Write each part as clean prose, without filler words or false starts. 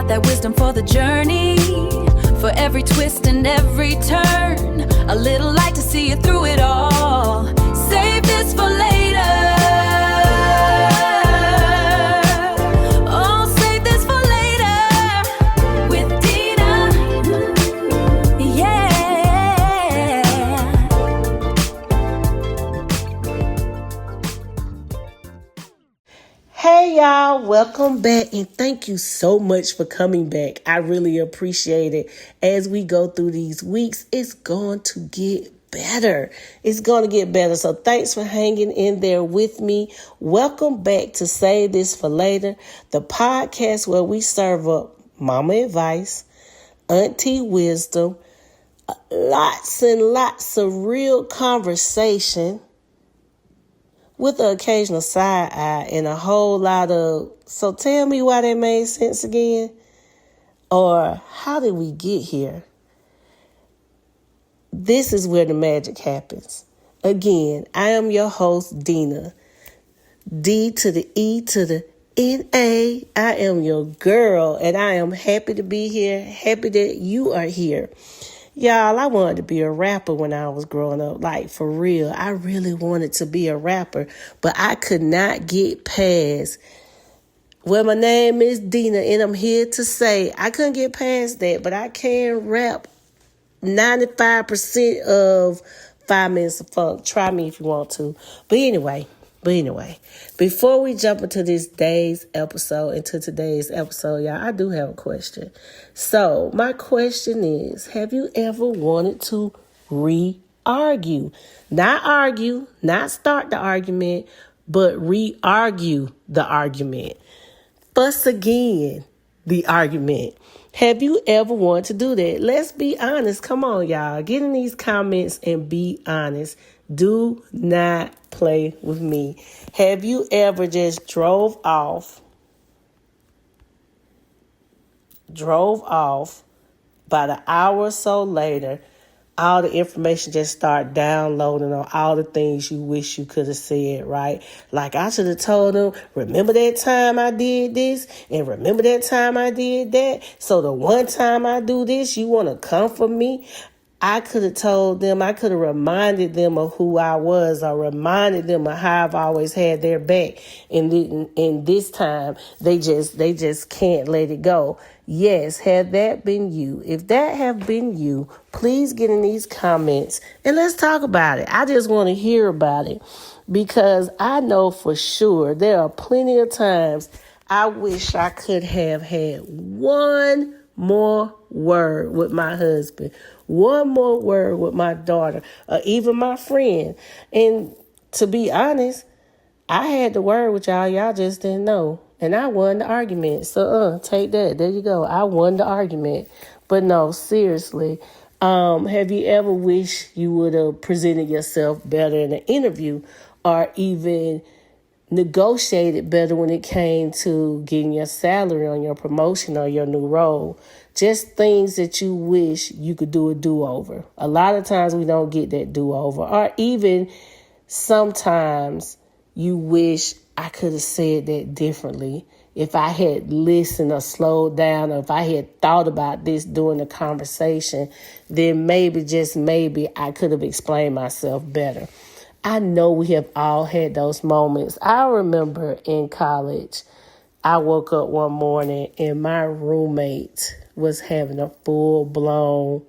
got that wisdom for the journey, for every twist and every turn. A little light to see you through it all. Save this for later. Oh, save this for later with Dina. Yeah. Hey y'all, welcome back and thank you so much for coming back. I really appreciate it. As we go through these weeks, it's going to get better. It's going to get better. So thanks for hanging in there with me. Welcome back to Save This for Later, the podcast where we serve up mama advice, auntie wisdom, lots and lots of real conversation, with the occasional side eye and a whole lot of, so tell me why that made sense again? Or how did we get here? This is where the magic happens. Again, I am your host, Dina. D to the E to the N-A. I am your girl, and I am happy to be here, happy that you are here. Y'all, I wanted to be a rapper when I was growing up. Like, for real. I really wanted to be a rapper. But I could not get past, well, my name is Dina, and I'm here to say, I couldn't get past that. But I can rap 95% of 5 Minutes of Funk. Try me if you want to. But anyway, before we jump into into today's episode, y'all, I do have a question. So my question is, have you ever wanted to re-argue? Not argue, not start the argument, but re-argue the argument. Fuss again the argument. Have you ever wanted to do that? Let's be honest. Come on, y'all. Get in these comments and be honest. Do not play with me. Have you ever just drove off, about an hour or so later, all the information just start downloading on all the things you wish you could have said, right? Like, I should have told them, remember that time I did this, and remember that time I did that? So the one time I do this, you want to come for me? I could have told them, I could have reminded them of who I was, or reminded them of how I've always had their back. And this time, they just can't let it go. Yes, have that been you? If that have been you, please get in these comments and let's talk about it. I just want to hear about it, because I know for sure there are plenty of times I wish I could have had one more word with my husband, one more word with my daughter, or even my friend. And to be honest, I had the word with y'all. Y'all just didn't know. And I won the argument. So take that. There you go. I won the argument. But no, seriously, have you ever wished you would have presented yourself better in an interview, or even negotiated better when it came to getting your salary on your promotion or your new role? Just things that you wish you could do a do-over. A lot of times we don't get that do-over. Or even sometimes you wish I could have said that differently. If I had listened or slowed down, or if I had thought about this during the conversation, then maybe, just maybe, I could have explained myself better. I know we have all had those moments. I remember in college, I woke up one morning and my roommate was having a full-blown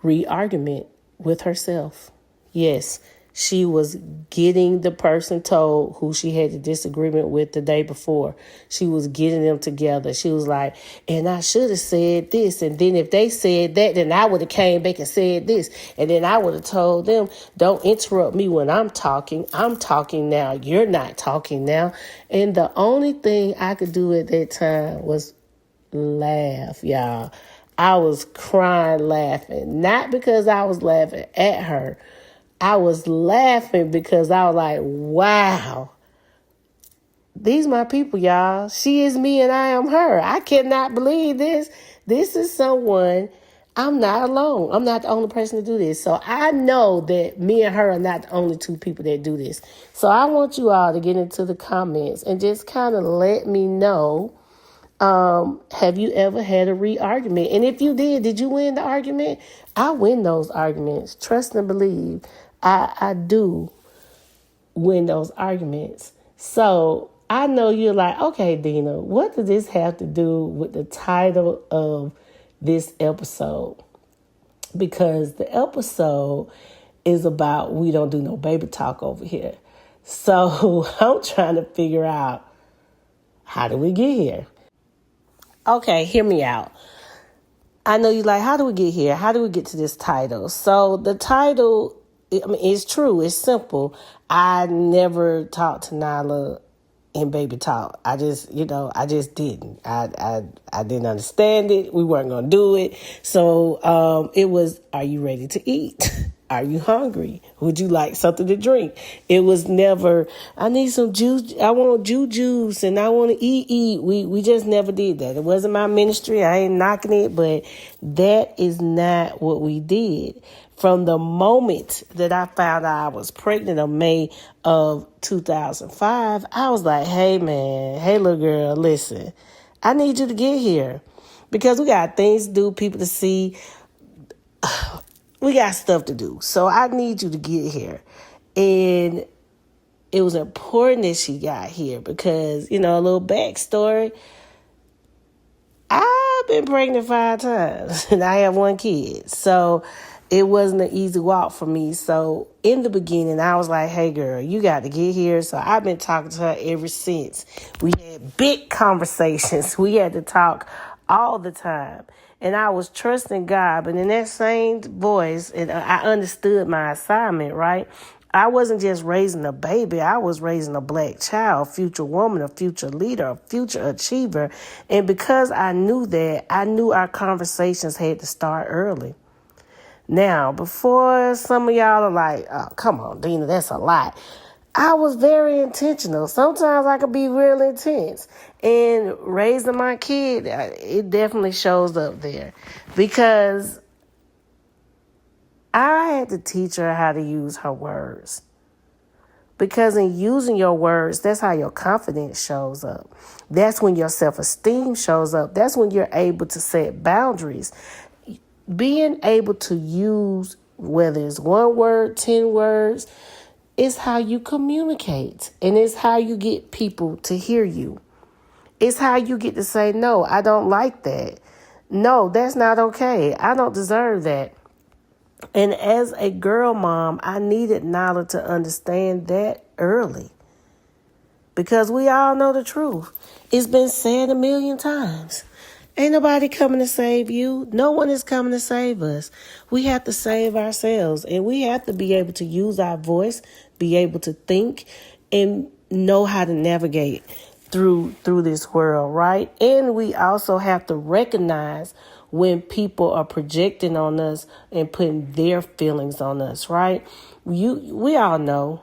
re-argument with herself. Yes, she was getting the person told who she had a disagreement with the day before. She was getting them together. She was like, and I should have said this. And then if they said that, then I would have came back and said this. And then I would have told them, don't interrupt me when I'm talking. I'm talking now. You're not talking now. And the only thing I could do at that time was laugh, y'all. I was crying laughing. Not because I was laughing at her. I was laughing because I was like, wow, these my people, y'all. She is me and I am her. I cannot believe this. This is someone, I'm not alone. I'm not the only person to do this. So I know that me and her are not the only two people that do this. So I want you all to get into the comments and just kind of let me know Have you ever had a re-argument? And if you did you win the argument? I win those arguments. Trust and believe. I do win those arguments. So I know you're like, okay, Dina, what does this have to do with the title of this episode? Because the episode is about we don't do no baby talk over here. So I'm trying to figure out, how did we get here? Okay, hear me out. I know you like, how do we get here? How do we get to this title? So the title, it's true. It's simple. I never talked to Nyla in baby talk. I just didn't. I didn't understand it. We weren't going to do it. So it was, are you ready to eat? Are you hungry? Would you like something to drink? It was never, I need some juice. I want juice and I want to eat. We just never did that. It wasn't my ministry. I ain't knocking it, but that is not what we did. From the moment that I found out I was pregnant in May of 2005, I was like, hey man, hey little girl, listen, I need you to get here because we got things to do, people to see. We got stuff to do. So I need you to get here. And it was important that she got here because, a little backstory. I've been pregnant 5 times and I have 1 kid. So it wasn't an easy walk for me. So in the beginning, I was like, hey girl, you got to get here. So I've been talking to her ever since. We had big conversations. We had to talk all the time. And I was trusting God, but in that same voice, and I understood my assignment, right? I wasn't just raising a baby. I was raising a black child, a future woman, a future leader, a future achiever. And because I knew that, I knew our conversations had to start early. Now, before some of y'all are like, oh, come on, Dina, that's a lot. I was very intentional. Sometimes I could be real intense. And raising my kid, it definitely shows up there. Because I had to teach her how to use her words. Because in using your words, that's how your confidence shows up. That's when your self-esteem shows up. That's when you're able to set boundaries. Being able to use, whether it's 1 word, 10 words, it's how you communicate. And it's how you get people to hear you. It's how you get to say, no, I don't like that. No, that's not okay. I don't deserve that. And as a girl mom, I needed Nala to understand that early. Because we all know the truth. It's been said a million times. Ain't nobody coming to save you. No one is coming to save us. We have to save ourselves. And we have to be able to use our voice, be able to think, and know how to navigate through this world, right? And we also have to recognize when people are projecting on us and putting their feelings on us, right? We all know.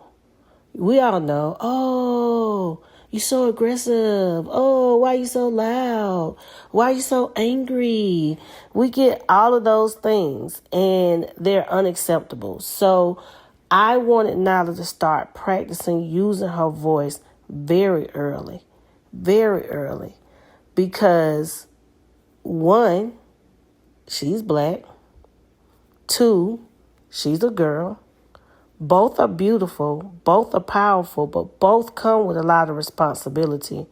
Oh, you so aggressive. Oh, why you so loud? Why you so angry? We get all of those things and they're unacceptable. So I wanted Nala to start practicing using her voice very early, because 1, she's black. 2, she's a girl. Both are beautiful, both are powerful, but both come with a lot of responsibility.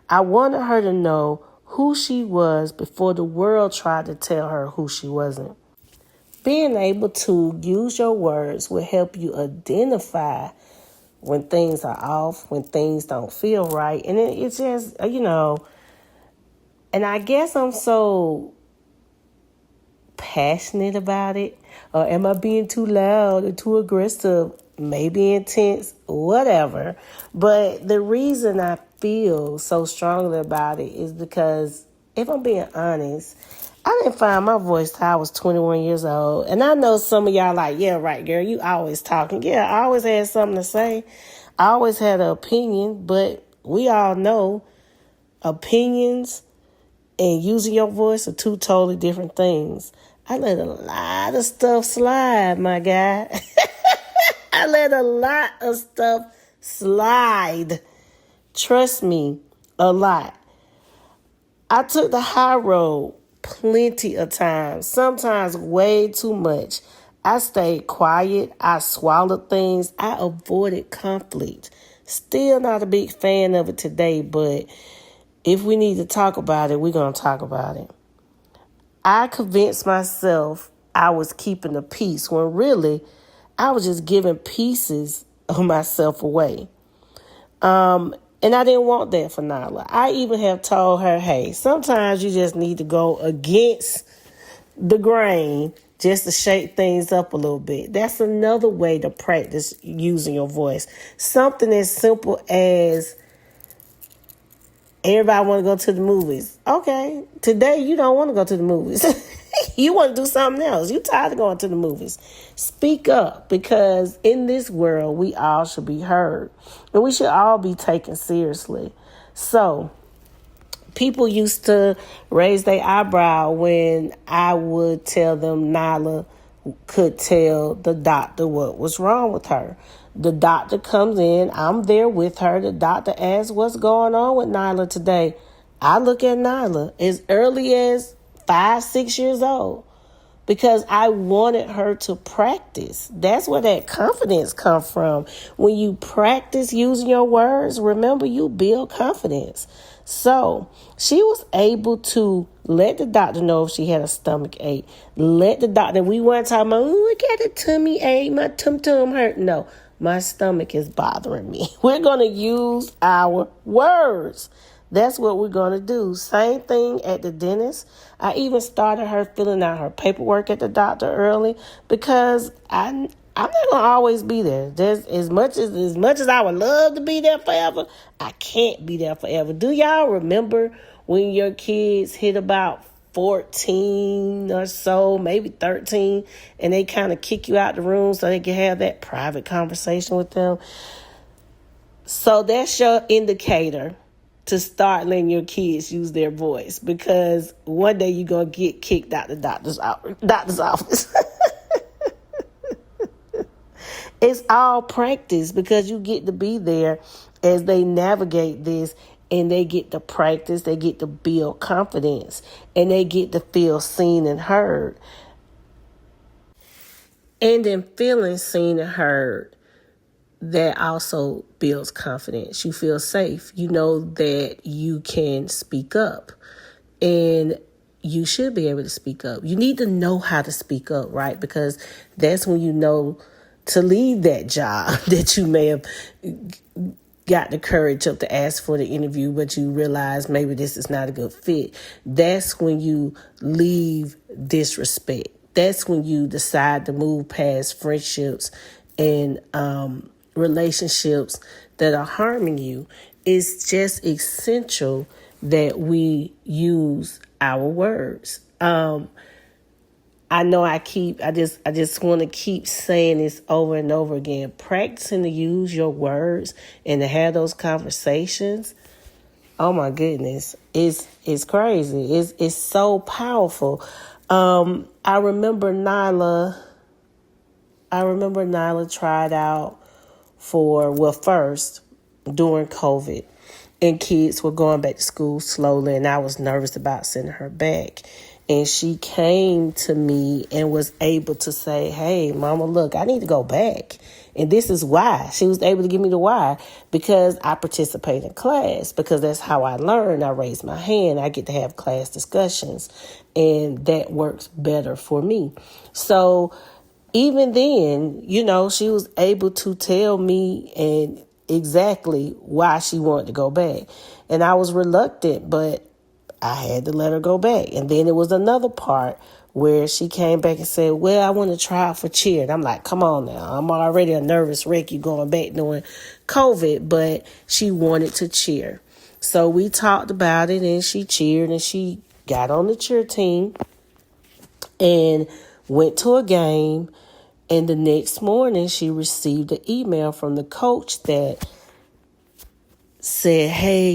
I wanted her to know who she was before the world tried to tell her who she wasn't. Being able to use your words will help you identify when things are off, when things don't feel right. And it's just, and I guess I'm so passionate about it. Or am I being too loud or too aggressive? Maybe intense, whatever. But the reason I feel so strongly about it is because, if I'm being honest, I didn't find my voice till I was 21 years old. And I know some of y'all like, yeah, right, girl, you always talking. Yeah, I always had something to say. I always had an opinion, but we all know opinions and using your voice are 2 totally different things. I let a lot of stuff slide, my guy. I let a lot of stuff slide. Trust me, a lot. I took the high road plenty of times, sometimes way too much. I stayed quiet. I swallowed things. I avoided conflict. Still not a big fan of it today, but if we need to talk about it, we're going to talk about it. I convinced myself I was keeping the peace when really I was just giving pieces of myself away. And I didn't want that for Nyla. I even have told her, hey, sometimes you just need to go against the grain just to shake things up a little bit. That's another way to practice using your voice. Something as simple as everybody want to go to the movies. Okay, today you don't want to go to the movies. You want to do something else. You're tired of going to the movies. Speak up, because in this world, we all should be heard. And we should all be taken seriously. So, people used to raise their eyebrow when I would tell them Nyla could tell the doctor what was wrong with her. The doctor comes in. I'm there with her. The doctor asks, what's going on with Nyla today? I look at Nyla as early as 5-6 years old because I wanted her to practice. That's where that confidence comes from. When you practice using your words, remember, you build confidence. So she was able to let the doctor know if she had a stomach ache. Let the doctor, we weren't talking about, I got a tummy ache, my tum-tum hurt. No, my stomach is bothering me. We're going to use our words. That's what we're going to do. Same thing at the dentist. I even started her filling out her paperwork at the doctor early because I'm not going to always be there. There's as much as I would love to be there forever, I can't be there forever. Do y'all remember when your kids hit about 14 or so, maybe 13, and they kind of kick you out the room so they can have that private conversation with them? So that's your indicator to start letting your kids use their voice, because one day you're going to get kicked out the doctor's office. It's all practice, because you get to be there as they navigate this, and they get to practice, they get to build confidence, and they get to feel seen and heard. And in feeling seen and heard, that also builds confidence. You feel safe. You know that you can speak up, and you should be able to speak up. You need to know how to speak up, right? Because that's when you know to leave that job that you may have got the courage up to ask for the interview, but you realize maybe this is not a good fit. That's when you leave disrespect. That's when you decide to move past friendships and relationships that are harming you. It's just essential that we use our words. I know I just want to keep saying this over and over again. Practicing to use your words and to have those conversations. Oh my goodness. It's crazy. It's so powerful. I remember Nyla tried out first during COVID, and kids were going back to school slowly, and I was nervous about sending her back. And she came to me and was able to say, hey, Mama, look, I need to go back. And this is why. She was able to give me the why. Because I participate in class. Because that's how I learn. I raise my hand. I get to have class discussions. And that works better for me. So even then, she was able to tell me and exactly why she wanted to go back. And I was reluctant, but I had to let her go back. And then it was another part where she came back and said, well, I want to try out for cheer. And I'm like, come on now. I'm already a nervous wreck. You going back during COVID. But she wanted to cheer. So we talked about it, and she cheered, and she got on the cheer team and went to a game. And the next morning, she received an email from the coach that said, hey,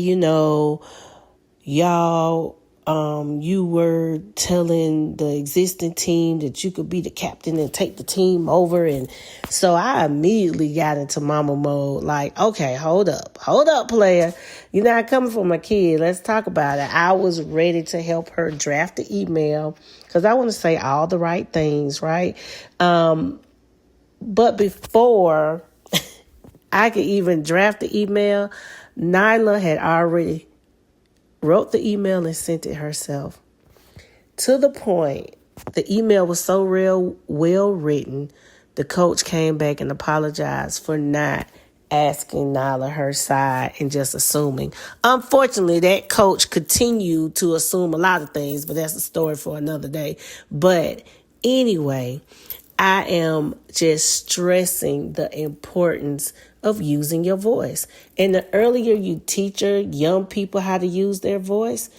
y'all you were telling the existing team that you could be the captain and take the team over. And so I immediately got into mama mode. Like, okay, hold up, player. You're not coming for my kid. Let's talk about it. I was ready to help her draft the email because I want to say all the right things, right? But before I could even draft the email, Nyla had already wrote the email and sent it herself. To the point, the email was so real well written, the coach came back and apologized for not asking Nyla her side and just assuming. Unfortunately, that coach continued to assume a lot of things, but that's a story for another day. But anyway, I am just stressing the importance of using your voice. And the earlier you teach your young people how to use their voice,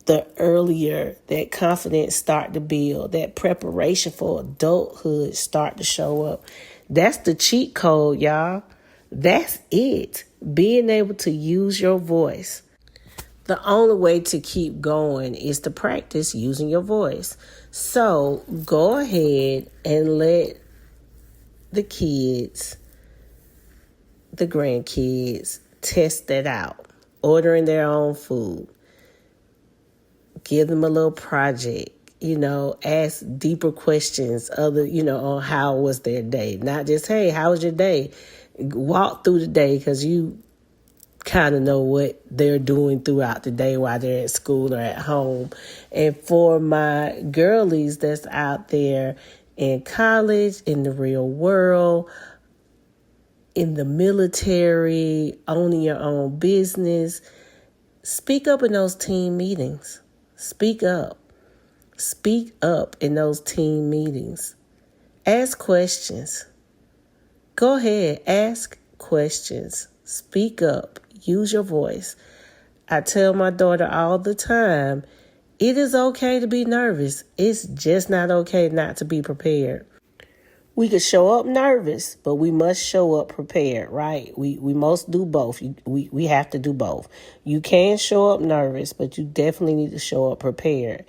the earlier that confidence start to build, that preparation for adulthood start to show up. That's the cheat code, y'all. That's it. Being able to use your voice. The only way to keep going is to practice using your voice. So go ahead and let the kids, the grandkids, test that out. Ordering their own food. Give them a little project. Ask deeper questions on how was their day. Not just, hey, how was your day? Walk through the day because you kind of know what they're doing throughout the day while they're at school or at home. And for my girlies that's out there in college, in the real world, in the military, owning your own business, speak up in those team meetings. Speak up. Speak up in those team meetings. Ask questions. Go ahead, ask questions. Speak up. Use your voice. I tell my daughter all the time, it is okay to be nervous. It's just not okay not to be prepared. We could show up nervous, but we must show up prepared, right? We must do both. We have to do both. You can show up nervous, but you definitely need to show up prepared.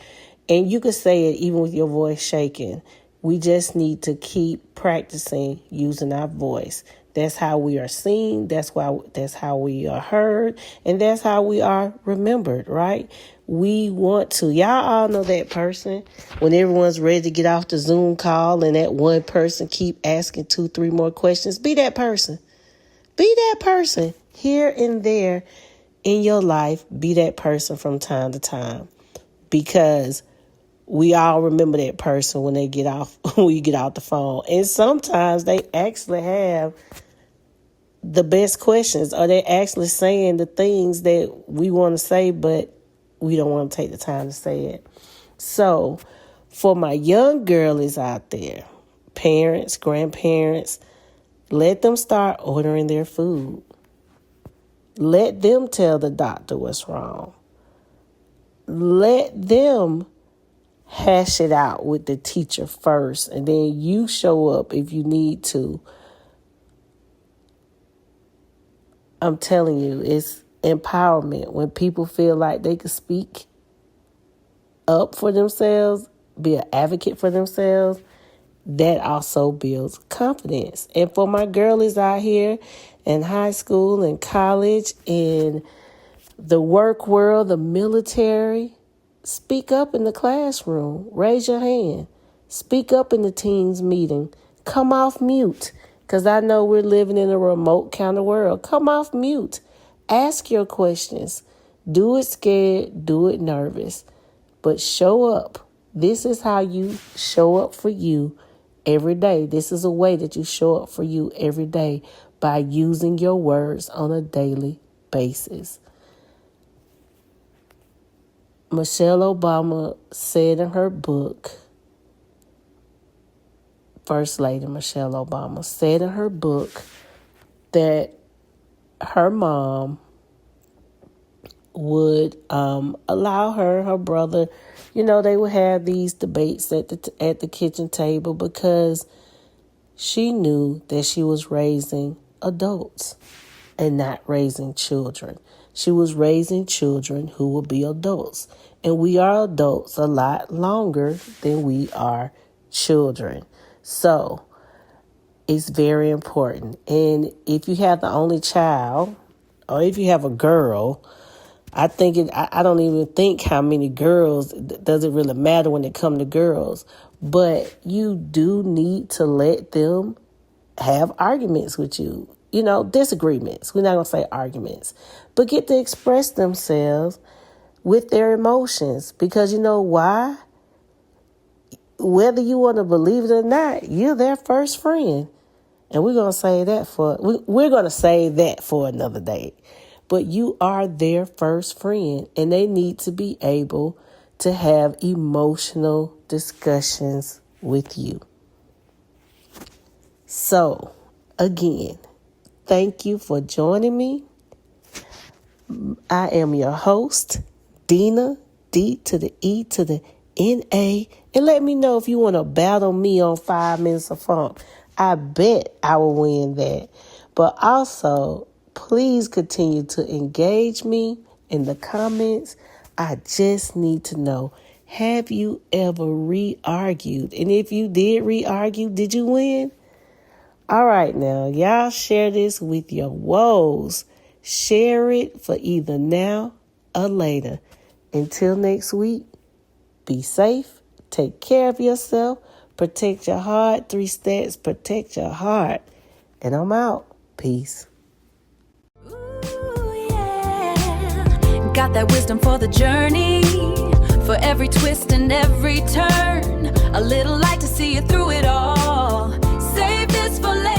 And you could say it even with your voice shaking. We just need to keep practicing using our voice. That's how we are seen. That's how we are heard. And that's how we are remembered, right? We want to. Y'all all know that person when everyone's ready to get off the Zoom call and that one person keep asking 2-3 more questions. Be that person. Be that person here and there in your life. Be that person from time to time because we all remember that person when they get off, when you get off the phone. And sometimes they actually have the best questions, or they're actually saying the things that we want to say, but we don't want to take the time to say it. So for my young girlies out there, parents, grandparents, let them start ordering their food. Let them tell the doctor what's wrong. Let them hash it out with the teacher first, and then you show up if you need to. I'm telling you, it's empowerment when people feel like they can speak up for themselves, be an advocate for themselves. That also builds confidence. And for my girlies out here in high school and college, in the work world, the military, speak up in the classroom. Raise your hand. Speak up in the teens meeting. Come off mute. Because I know we're living in a remote kind of world. Come off mute. Ask your questions. Do it scared. Do it nervous. But show up. This is how you show up for you every day. This is a way that you show up for you every day by using your words on a daily basis. Michelle Obama said in her book, First Lady Michelle Obama said in her book that her mom would allow her brother, they would have these debates at the kitchen table because she knew that she was raising adults and not raising children. She was raising children who will be adults. And we are adults a lot longer than we are children. So it's very important. And if you have the only child, or if you have a girl, I don't even think how many girls, doesn't really matter when it comes to girls. But you do need to let them have arguments with you. Disagreements. We're not going to say arguments. But get to express themselves with their emotions. Because you know why? Whether you want to believe it or not, you're their first friend. And we're going to say that we're going to save that for another day. But you are their first friend, and they need to be able to have emotional discussions with you. So, again, thank you for joining me. I am your host, Dina, D to the E to the N-A. And let me know if you want to battle me on 5 Minutes of Funk. I bet I will win that. But also, please continue to engage me in the comments. I just need to know, have you ever re-argued? And if you did re-argue, did you win? All right, now, y'all share this with your woes. Share it for either now or later. Until next week, be safe, take care of yourself, protect your heart. 3 steps, protect your heart. And I'm out. Peace. Ooh, yeah. Got that wisdom for the journey. For every twist and every turn. A little light to see you through it all. Save this for later.